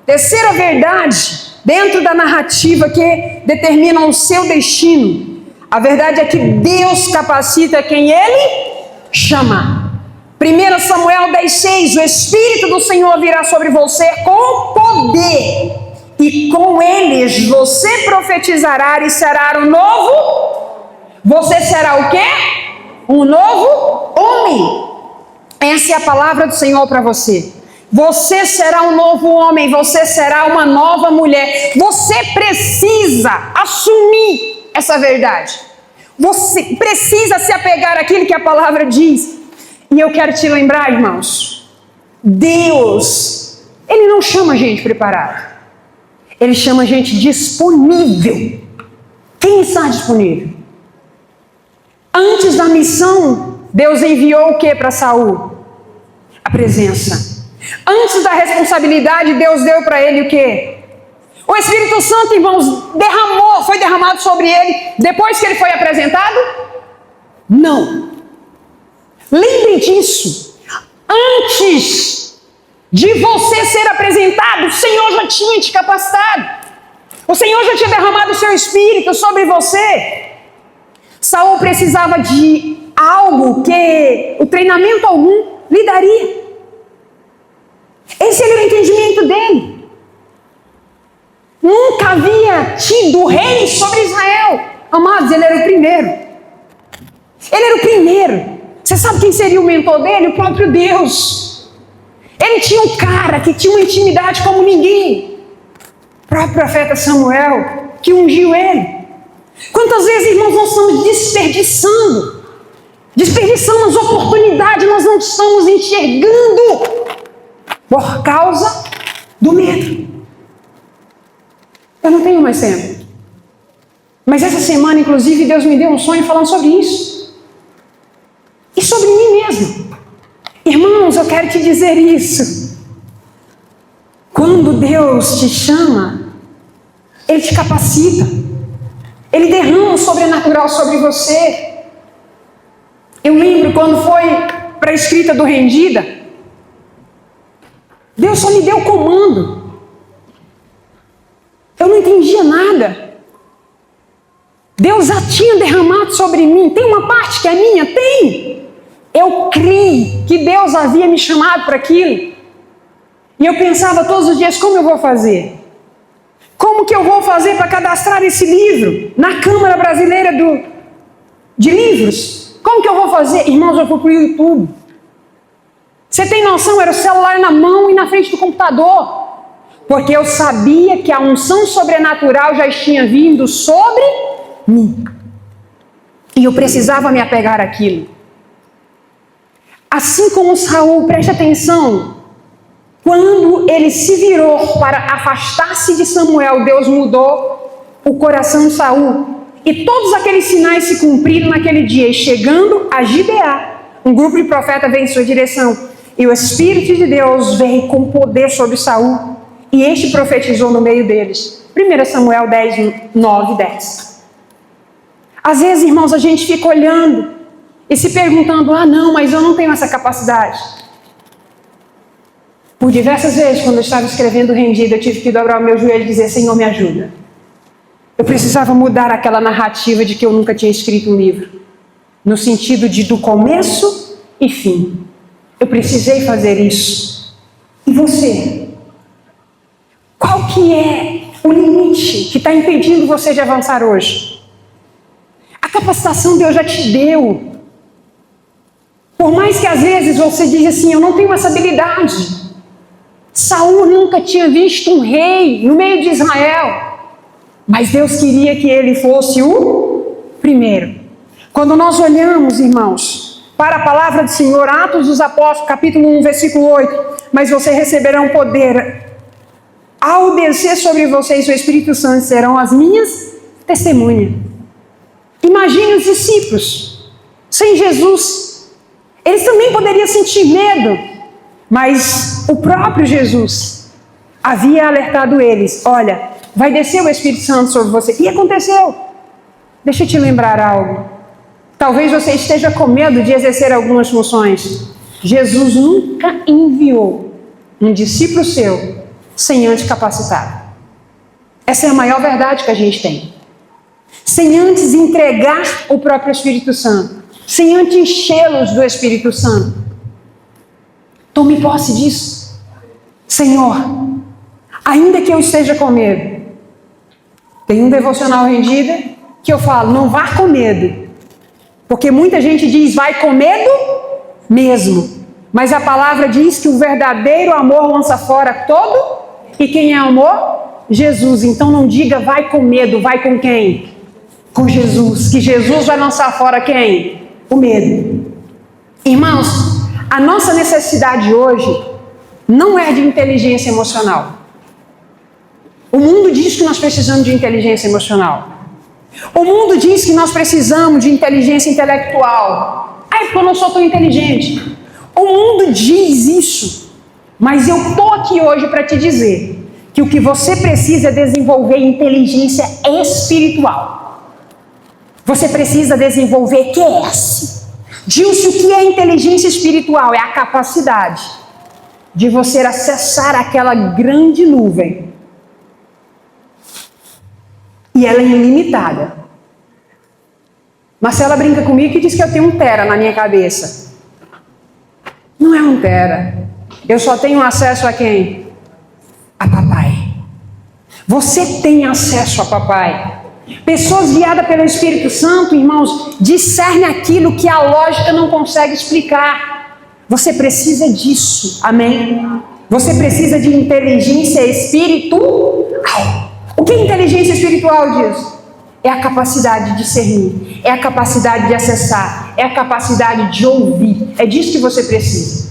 Terceira verdade dentro da narrativa que determina o seu destino. A verdade é que Deus capacita quem Ele chama. 1 Samuel 10,6: o Espírito do Senhor virá sobre você com poder, e com eles você profetizará e será um novo. Você será o quê? Um novo homem. Essa é a palavra do Senhor para você. Você será um novo homem, você será uma nova mulher. Você precisa assumir essa verdade. Você precisa se apegar àquilo que a palavra diz. E eu quero te lembrar, irmãos, Deus, Ele não chama gente preparada. Ele chama gente disponível. Quem está disponível? Antes da missão, Deus enviou o que para Saul? A presença. Antes da responsabilidade, Deus deu para ele o quê? O Espírito Santo, irmãos, foi derramado sobre ele depois que ele foi apresentado? Não. Lembre disso. Antes de você ser apresentado, o Senhor já tinha te capacitado. O Senhor já tinha derramado o seu Espírito sobre você. Saul precisava de algo que o treinamento algum lhe daria. Esse era o entendimento dele. Nunca havia tido rei sobre Israel. Amados, ele era o primeiro. Ele era o primeiro. Você sabe quem seria o mentor dele? O próprio Deus. Ele tinha um cara que tinha uma intimidade como ninguém. O próprio profeta Samuel, que ungiu ele. Quantas vezes, irmãos, nós estamos desperdiçando as oportunidades, nós não estamos enxergando por causa do medo. Eu não tenho mais tempo. Mas essa semana, inclusive, Deus me deu um sonho falando sobre isso. E sobre mim mesmo. Irmãos, eu quero te dizer isso. Quando Deus te chama, Ele te capacita. Ele derrama o sobrenatural sobre você. Eu lembro quando foi para a escrita do Rendida, Deus só me deu o comando. Eu não entendia nada. Deus já tinha derramado sobre mim. Tem uma parte que é minha? Tem. Eu criei que Deus havia me chamado para aquilo. E eu pensava todos os dias, como eu vou fazer? Como que eu vou fazer para cadastrar esse livro na Câmara Brasileira de Livros? Como que eu vou fazer? Irmãos, eu fui para o YouTube. Você tem noção? Era o celular na mão e na frente do computador. Porque eu sabia que a unção sobrenatural já tinha vindo sobre mim. E eu precisava me apegar àquilo. Assim como Saul, preste atenção. Quando ele se virou para afastar-se de Samuel, Deus mudou o coração de Saul. E todos aqueles sinais se cumpriram naquele dia. E chegando a Gibeá, um grupo de profetas veio em sua direção. E o Espírito de Deus veio com poder sobre Saul. E este profetizou no meio deles. 1 Samuel 10, 9 e 10. Às vezes, irmãos, a gente fica olhando e se perguntando, não, mas eu não tenho essa capacidade. Por diversas vezes, quando eu estava escrevendo o Rendido, eu tive que dobrar o meu joelho e dizer, Senhor, me ajuda. Eu precisava mudar aquela narrativa de que eu nunca tinha escrito um livro. No sentido de do começo e fim. Eu precisei fazer isso. E você? Qual que é o limite que está impedindo você de avançar hoje? A capacitação Deus já te deu. Por mais que às vezes você diga assim, eu não tenho essa habilidade. Saul nunca tinha visto um rei no meio de Israel. Mas Deus queria que ele fosse o primeiro. Quando nós olhamos, irmãos, para a palavra do Senhor, Atos dos Apóstolos, capítulo 1, versículo 8. Mas vocês receberão poder ao descer sobre vocês o Espírito Santo, serão as minhas testemunhas. Imagine os discípulos sem Jesus. Eles também poderiam sentir medo, mas o próprio Jesus havia alertado eles, olha, vai descer o Espírito Santo sobre você. E aconteceu. Deixa eu te lembrar algo. Talvez você esteja com medo de exercer algumas funções. Jesus nunca enviou um discípulo seu sem antes capacitar. Essa é a maior verdade que a gente tem. Sem antes entregar o próprio Espírito Santo. Sem antes enchê-los do Espírito Santo. Tome posse disso. Senhor, ainda que eu esteja com medo, tem um devocional Rendida que eu falo, não vá com medo. Porque muita gente diz, vai com medo mesmo. Mas a palavra diz que o verdadeiro amor lança fora todo. E quem é amor? Jesus. Então não diga vai com medo, vai com quem? Com Jesus. Que Jesus vai lançar fora quem? O medo. Irmãos, a nossa necessidade hoje não é de inteligência emocional. O mundo diz que nós precisamos de inteligência emocional. O mundo diz que nós precisamos de inteligência intelectual. Porque eu não sou tão inteligente. O mundo diz isso. Mas eu estou aqui hoje para te dizer que o que você precisa é desenvolver inteligência espiritual. Você precisa desenvolver QS. Diz-se o que é inteligência espiritual? É a capacidade de você acessar aquela grande nuvem. E ela é ilimitada. Marcela brinca comigo e diz que eu tenho 1 tera na minha cabeça. Não é 1 tera. Eu só tenho acesso a quem? A papai. Você tem acesso a papai. Pessoas guiadas pelo Espírito Santo, irmãos, discernem aquilo que a lógica não consegue explicar. Você precisa disso, amém? Você precisa de inteligência espiritual. O que inteligência espiritual diz? É a capacidade de discernir, é a capacidade de acessar, é a capacidade de ouvir. É disso que você precisa.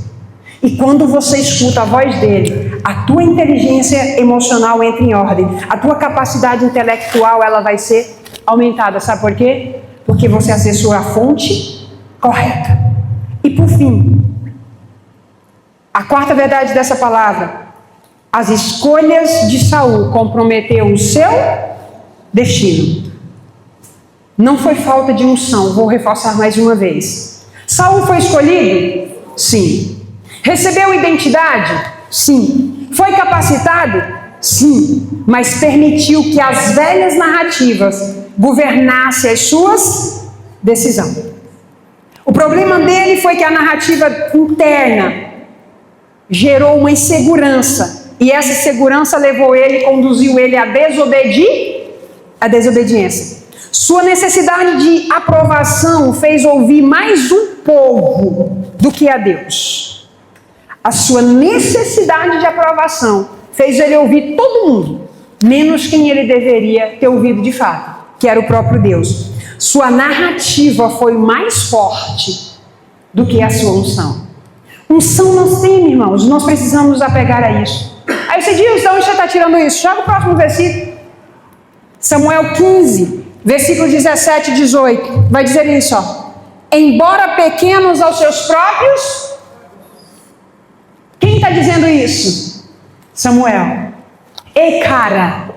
E quando você escuta a voz dele, a tua inteligência emocional entra em ordem, a tua capacidade intelectual ela vai ser aumentada. Sabe por quê? Porque você acessou a fonte correta. E por fim, a quarta verdade dessa palavra: as escolhas de Saul comprometeu o seu destino. Não foi falta de unção, vou reforçar mais uma vez. Saul foi escolhido? Sim. Recebeu identidade? Sim. Foi capacitado? Sim. Mas permitiu que as velhas narrativas governassem as suas decisões. O problema dele foi que a narrativa interna gerou uma insegurança. E essa insegurança levou ele, conduziu ele à desobediência. Sua necessidade de aprovação fez ouvir mais um povo do que a Deus. A sua necessidade de aprovação fez ele ouvir todo mundo, menos quem ele deveria ter ouvido de fato, que era o próprio Deus. Sua narrativa foi mais forte do que a sua unção. Unção nós temos, irmãos, nós precisamos nos apegar a isso. Aí você diz, então você está tirando isso? Joga o próximo versículo. Samuel 15, versículo 17 e 18. Vai dizer isso, ó. Embora pequenos aos seus próprios... Quem está dizendo isso? Samuel. Ei, cara,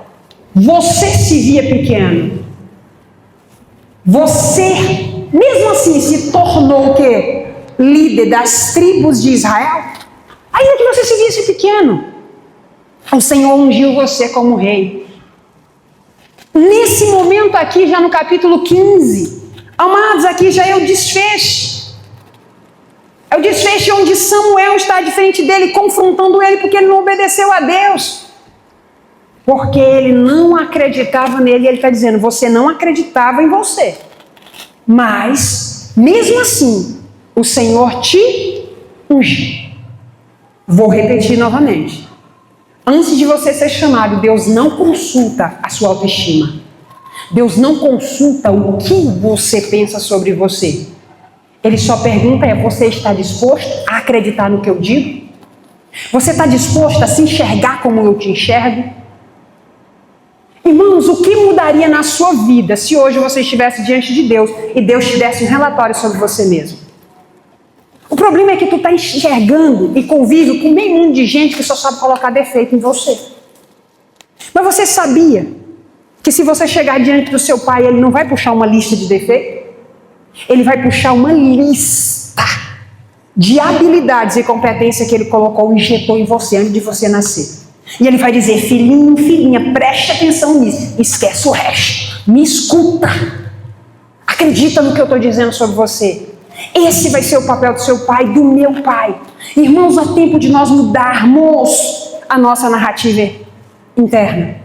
você se via pequeno. Você, mesmo assim, se tornou o quê? Líder das tribos de Israel. Ainda que você se visse pequeno, o Senhor ungiu você como rei. Nesse momento aqui, já no capítulo 15, amados, aqui já é o desfecho. É o desfecho onde Samuel está de frente dele, confrontando ele, porque ele não obedeceu a Deus. Porque ele não acreditava nele, e ele está dizendo, você não acreditava em você. Mas, mesmo assim, o Senhor te ungiu. Vou repetir novamente. Antes de você ser chamado, Deus não consulta a sua autoestima. Deus não consulta o que você pensa sobre você. Ele só pergunta você está disposto a acreditar no que eu digo? Você está disposto a se enxergar como eu te enxergo? Irmãos, o que mudaria na sua vida se hoje você estivesse diante de Deus e Deus te desse um relatório sobre você mesmo? O problema é que tu está enxergando e convive com meio mundo de gente que só sabe colocar defeito em você. Mas você sabia que se você chegar diante do seu pai, ele não vai puxar uma lista de defeitos? Ele vai puxar uma lista de habilidades e competências que ele colocou, injetou em você antes de você nascer. E ele vai dizer, filhinho, filhinha, preste atenção nisso, esquece o resto, me escuta, acredita no que eu estou dizendo sobre você. Esse vai ser o papel do seu pai, do meu pai. Irmãos, é tempo de nós mudarmos a nossa narrativa interna.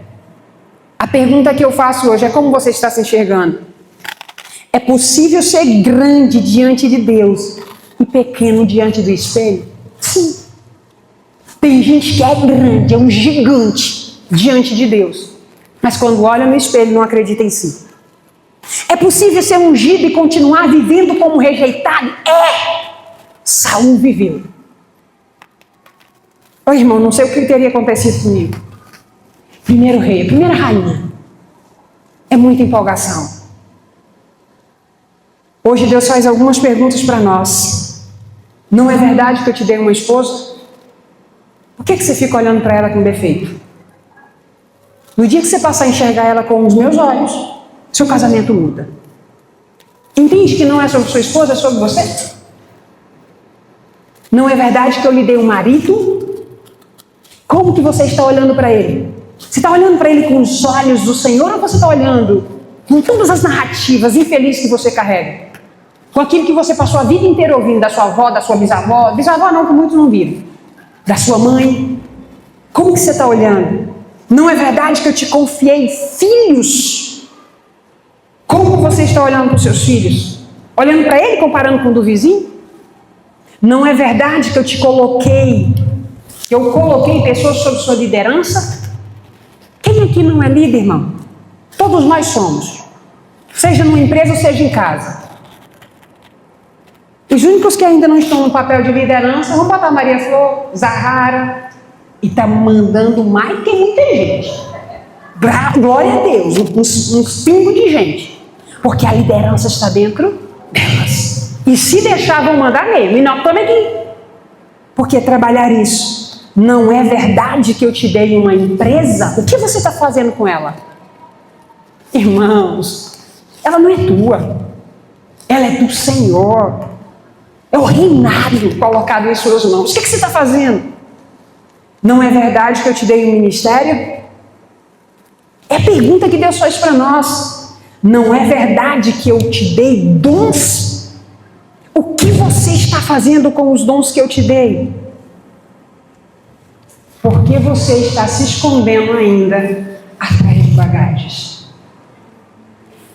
A pergunta que eu faço hoje é como você está se enxergando? É possível ser grande diante de Deus e pequeno diante do espelho? Sim. Tem gente que é grande, é um gigante diante de Deus, mas quando olha no espelho não acredita em si. É possível ser ungido e continuar vivendo como rejeitado? É! Saul viveu. Ô irmão, não sei o que teria acontecido comigo. Primeiro rei, primeira rainha. É muita empolgação. Hoje Deus faz algumas perguntas para nós. Não é verdade que eu te dei uma esposa? Por que você fica olhando para ela com defeito? No dia que você passar a enxergar ela com os meus olhos, seu casamento muda. Entende que não é sobre sua esposa, é sobre você? Não é verdade que eu lhe dei um marido? Como que você está olhando para ele? Você está olhando para ele com os olhos do Senhor ou você está olhando com todas as narrativas infelizes que você carrega, com aquilo que você passou a vida inteira ouvindo da sua avó, da sua bisavó não, que muitos não viram, da sua mãe, como que você está olhando? Não é verdade que eu te confiei filhos? Como você está olhando para os seus filhos? Olhando para ele, comparando com o do vizinho? Não é verdade que eu coloquei pessoas sob sua liderança? Quem aqui não é líder, irmão? Todos nós somos. Seja numa empresa ou seja em casa. Os únicos que ainda não estão no papel de liderança, vamos botar Maria Flor, Zahara, e está mandando mais que muita gente. Glória a Deus, uns pingos de gente. Porque a liderança está dentro delas. E se deixar, vão mandar mesmo. E nós estamos aqui. Porque trabalhar isso, não é verdade que eu te dei uma empresa? O que você está fazendo com ela? Irmãos, ela não é tua. Ela é do Senhor. É o reinado colocado em suas mãos. O que você está fazendo? Não é verdade que eu te dei um ministério? É a pergunta que Deus faz para nós. Não é verdade que eu te dei dons? O que você está fazendo com os dons que eu te dei? Por que você está se escondendo ainda atrás de bagagens?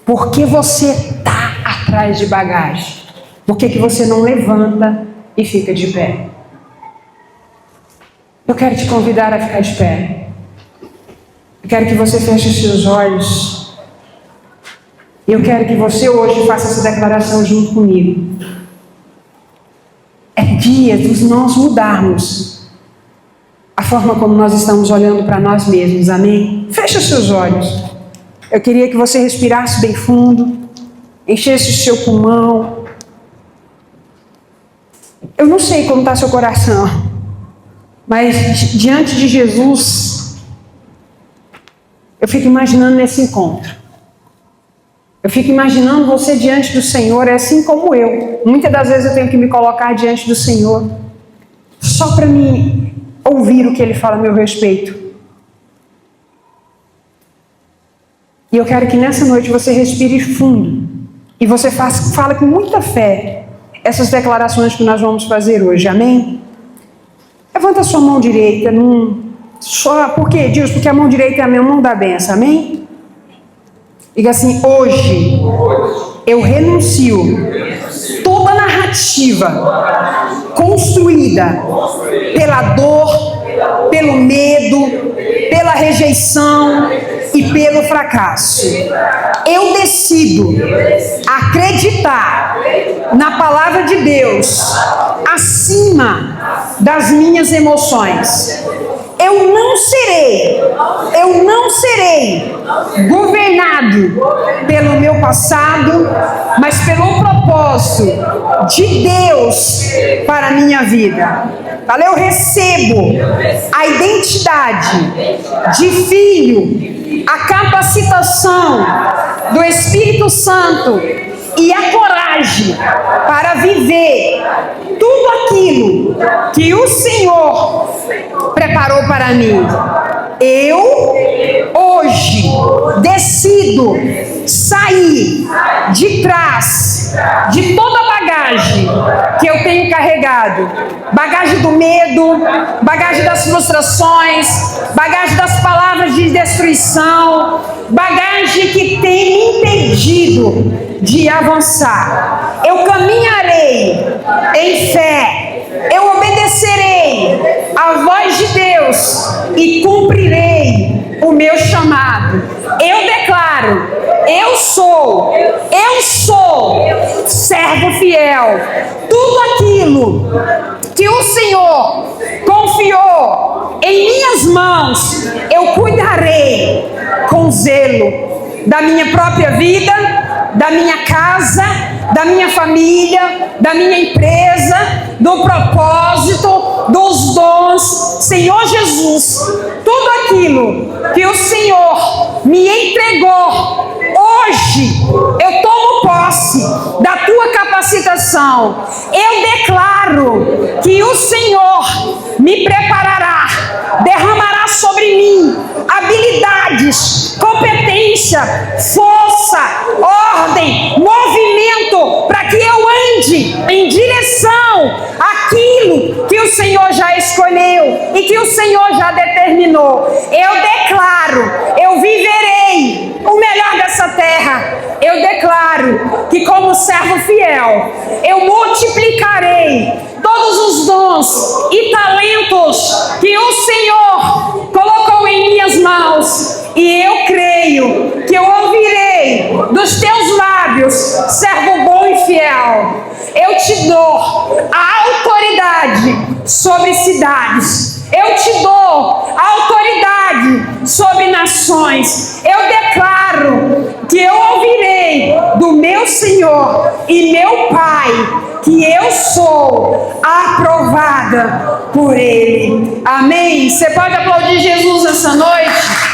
Por que você está atrás de bagagem? Por que você não levanta e fica de pé? Eu quero te convidar a ficar de pé. Eu quero que você feche os seus olhos. Eu quero que você hoje faça essa declaração junto comigo. É dia de nós mudarmos a forma como nós estamos olhando para nós mesmos, amém? Feche os seus olhos. Eu queria que você respirasse bem fundo, enchesse o seu pulmão. Eu não sei como está seu coração, mas diante de Jesus, eu fico imaginando nesse encontro. Eu fico imaginando você diante do Senhor, é assim como eu. Muitas das vezes eu tenho que me colocar diante do Senhor, só para me ouvir o que Ele fala a meu respeito. E eu quero que nessa noite você respire fundo, e você fala com muita fé essas declarações que nós vamos fazer hoje, amém? Levanta a sua mão direita, por quê, Deus? Porque a mão direita é a minha mão da bênção, amém? Diga assim: hoje eu renuncio toda narrativa construída pela dor, pelo medo, pela rejeição e pelo fracasso. Eu decido acreditar na palavra de Deus acima das minhas emoções. Eu não serei governado pelo meu passado, mas pelo propósito de Deus para a minha vida. Fala, eu recebo a identidade de filho, a capacitação do Espírito Santo e a coragem para viver tudo aquilo que o Senhor preparou para mim. Eu hoje decido sair de trás de toda a bagagem que eu tenho carregado, bagagem do medo, bagagem das frustrações, bagagem das palavras de destruição, bagagem que tem me impedido de avançar. Eu caminharei em fé, eu obedecerei à voz de Deus e cumprirei o meu chamado. Eu declaro, eu sou servo fiel. Tudo aquilo que o Senhor confiou em minhas mãos, eu cuidarei com zelo da minha própria vida, da minha casa, da minha família, da minha empresa, do propósito, dos dons. Senhor Jesus, tudo aquilo que o Senhor me entregou, hoje eu tomo posse da tua capacitação. Eu declaro que o Senhor me preparará, derramará sobre mim habilidades, competência, força, ordem, movimento, para que eu ande em direção àquilo que o Senhor já escolheu e que o Senhor já determinou. Eu declaro, eu viverei o melhor dessa terra. Eu declaro que, como servo fiel, eu multiplicarei todos os dons e talentos que o Senhor colocou em minhas mãos. E eu creio que eu ouvirei dos teus lábios, servo bom e fiel. Eu te dou a autoridade sobre cidades. Eu te dou a autoridade sobre nações. Eu declaro que eu ouvirei do meu Senhor e meu Pai que eu sou aprovada por Ele. Amém? Você pode aplaudir Jesus essa noite?